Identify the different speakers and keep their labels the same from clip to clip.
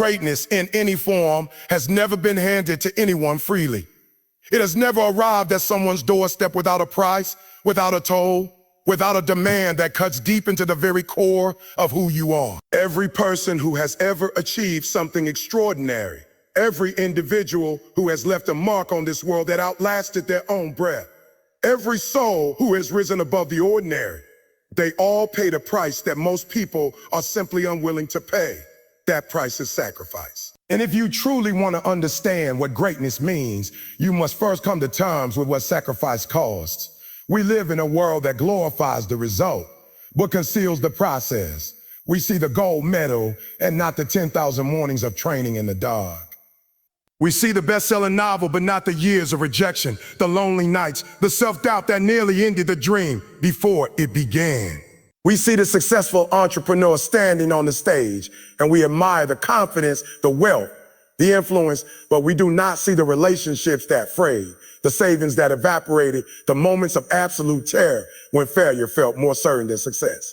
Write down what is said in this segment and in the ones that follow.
Speaker 1: Greatness in any form has never been handed to anyone freely. It has never arrived at someone's doorstep without a price, without a toll, without a demand that cuts deep into the very core of who you are. Every person who has ever achieved something extraordinary, every individual who has left a mark on this world that outlasted their own breath, every soul who has risen above the ordinary, they all paid a price that most people are simply unwilling to pay. That price is sacrifice. And if you truly want to understand what greatness means, you must first come to terms with what sacrifice costs. We live in a world that glorifies the result, but conceals the process. We see the gold medal and not the 10,000 mornings of training in the dark. We see the best-selling novel, but not the years of rejection, the lonely nights, the self-doubt that nearly ended the dream before it began. We see the successful entrepreneur standing on the stage, and we admire the confidence, the wealth, the influence, but we do not see the relationships that frayed, the savings that evaporated, the moments of absolute terror when failure felt more certain than success.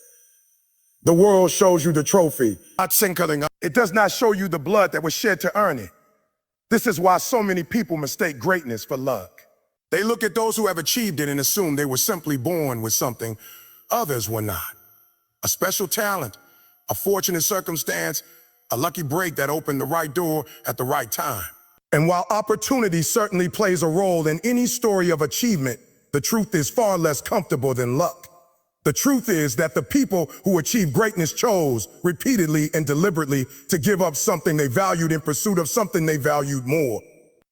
Speaker 1: The world shows you the trophy. It does not show you the blood that was shed to earn it. This is why so many people mistake greatness for luck. They look at those who have achieved it and assume they were simply born with something others were not. A special talent, a fortunate circumstance, a lucky break that opened the right door at the right time. And while opportunity certainly plays a role in any story of achievement, the truth is far less comfortable than luck. The truth is that the people who achieved greatness chose repeatedly and deliberately to give up something they valued in pursuit of something they valued more.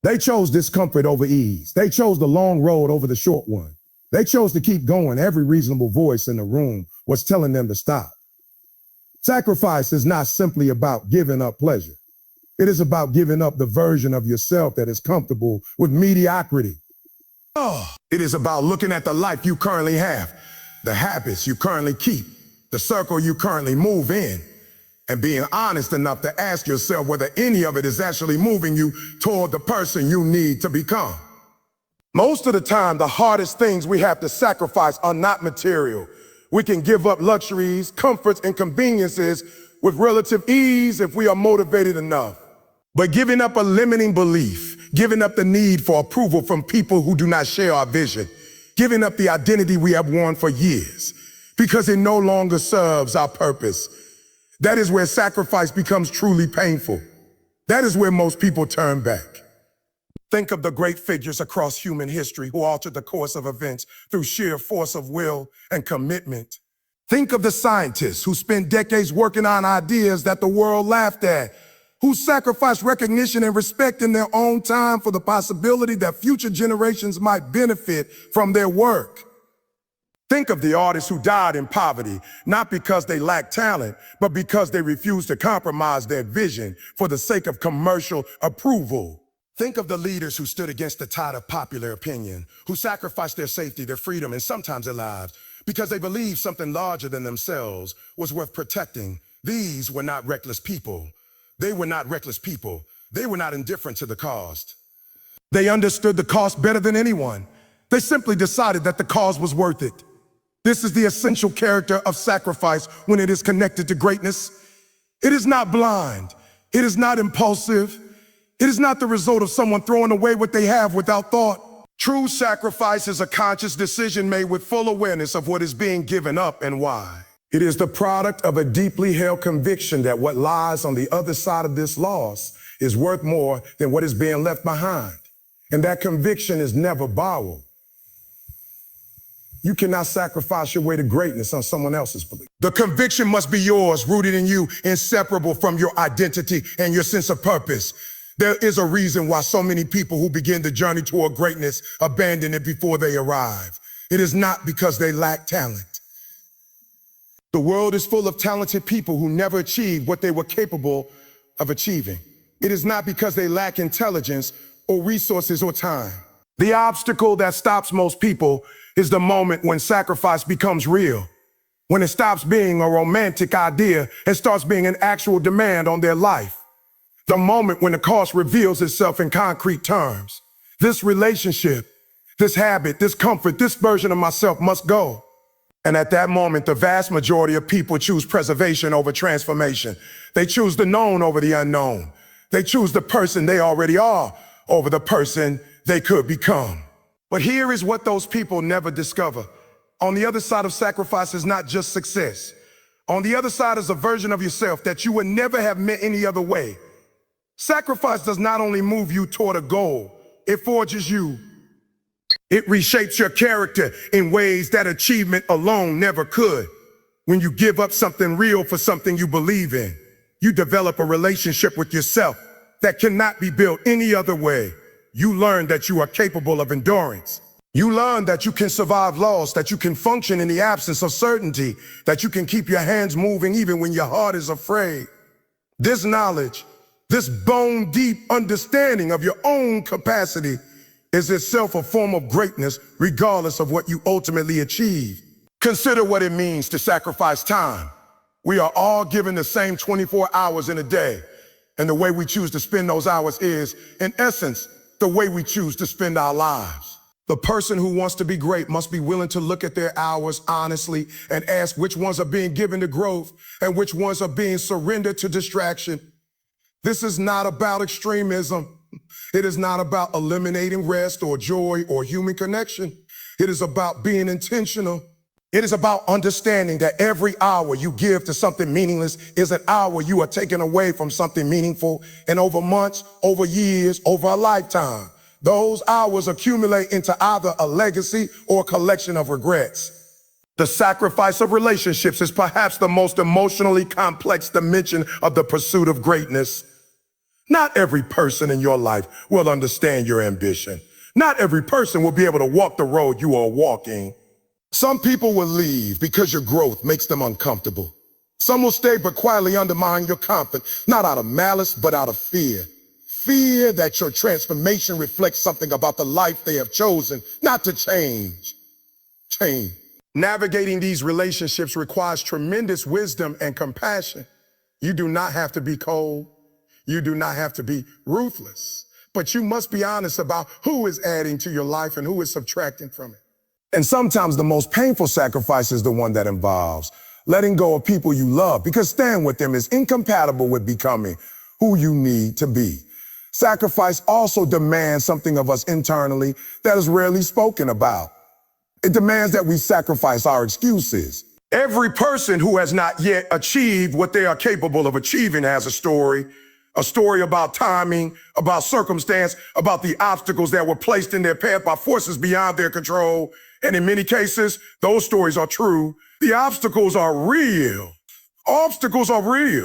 Speaker 1: They chose discomfort over ease. They chose the long road over the short one. They chose to keep going. Every reasonable voice in the room was telling them to stop. Sacrifice is not simply about giving up pleasure. It is about giving up the version of yourself that is comfortable with mediocrity. It is about looking at the life you currently have, the habits you currently keep, the circle you currently move in, and being honest enough to ask yourself whether any of it is actually moving you toward the person you need to become. Most of the time, the hardest things we have to sacrifice are not material. We can give up luxuries, comforts, and conveniences with relative ease if we are motivated enough. But giving up a limiting belief, giving up the need for approval from people who do not share our vision, giving up the identity we have worn for years because it no longer serves our purpose. That is where sacrifice becomes truly painful. That is where most people turn back. Think of the great figures across human history who altered the course of events through sheer force of will and commitment. Think of the scientists who spent decades working on ideas that the world laughed at, who sacrificed recognition and respect in their own time for the possibility that future generations might benefit from their work. Think of the artists who died in poverty, not because they lacked talent, but because they refused to compromise their vision for the sake of commercial approval. Think of the leaders who stood against the tide of popular opinion, who sacrificed their safety, their freedom, and sometimes their lives because they believed something larger than themselves was worth protecting. These were not reckless people. They were not reckless people. They were not indifferent to the cost. They understood the cost better than anyone. They simply decided that the cause was worth it. This is the essential character of sacrifice when it is connected to greatness. It is not blind. It is not impulsive. It is not the result of someone throwing away what they have without thought. True sacrifice is a conscious decision made with full awareness of what is being given up and why. It is the product of a deeply held conviction that what lies on the other side of this loss is worth more than what is being left behind. And that conviction is never borrowed. You cannot sacrifice your way to greatness on someone else's belief. The conviction must be yours, rooted in you, inseparable from your identity and your sense of purpose. There is a reason why so many people who begin the journey toward greatness abandon it before they arrive. It is not because they lack talent. The world is full of talented people who never achieved what they were capable of achieving. It is not because they lack intelligence or resources or time. The obstacle that stops most people is the moment when sacrifice becomes real, when it stops being a romantic idea and starts being an actual demand on their life. The moment when the cost reveals itself in concrete terms. This relationship, this habit, this comfort, this version of myself must go. And at that moment, the vast majority of people choose preservation over transformation. They choose the known over the unknown. They choose the person they already are over the person they could become. But here is what those people never discover. On the other side of sacrifice is not just success. On the other side is a version of yourself that you would never have met any other way. Sacrifice does not only move you toward a goal, it forges you. It reshapes your character in ways that achievement alone never could. When you give up something real for something you believe in, you develop a relationship with yourself that cannot be built any other way. You learn that you are capable of endurance. You learn that you can survive loss, that you can function in the absence of certainty, that you can keep your hands moving even when your heart is afraid. This knowledge, this bone-deep understanding of your own capacity is itself a form of greatness, regardless of what you ultimately achieve. Consider what it means to sacrifice time. We are all given the same 24 hours in a day, and the way we choose to spend those hours is, in essence, the way we choose to spend our lives. The person who wants to be great must be willing to look at their hours honestly and ask which ones are being given to growth and which ones are being surrendered to distraction. This is not about extremism. It is not about eliminating rest or joy or human connection. It is about being intentional. It is about understanding that every hour you give to something meaningless is an hour you are taking away from something meaningful, and over months, over years, over a lifetime, those hours accumulate into either a legacy or a collection of regrets. The sacrifice of relationships is perhaps the most emotionally complex dimension of the pursuit of greatness. Not every person in your life will understand your ambition. Not every person will be able to walk the road you are walking. Some people will leave because your growth makes them uncomfortable. Some will stay but quietly undermine your confidence, not out of malice, but out of fear. Fear that your transformation reflects something about the life they have chosen not to change. Navigating these relationships requires tremendous wisdom and compassion. You do not have to be cold. You do not have to be ruthless, but you must be honest about who is adding to your life and who is subtracting from it. And sometimes the most painful sacrifice is the one that involves letting go of people you love, because staying with them is incompatible with becoming who you need to be. Sacrifice also demands something of us internally that is rarely spoken about. It demands that we sacrifice our excuses. Every person who has not yet achieved what they are capable of achieving has a story about timing, about circumstance, about the obstacles that were placed in their path by forces beyond their control. And in many cases, those stories are true. The obstacles are real. Obstacles are real.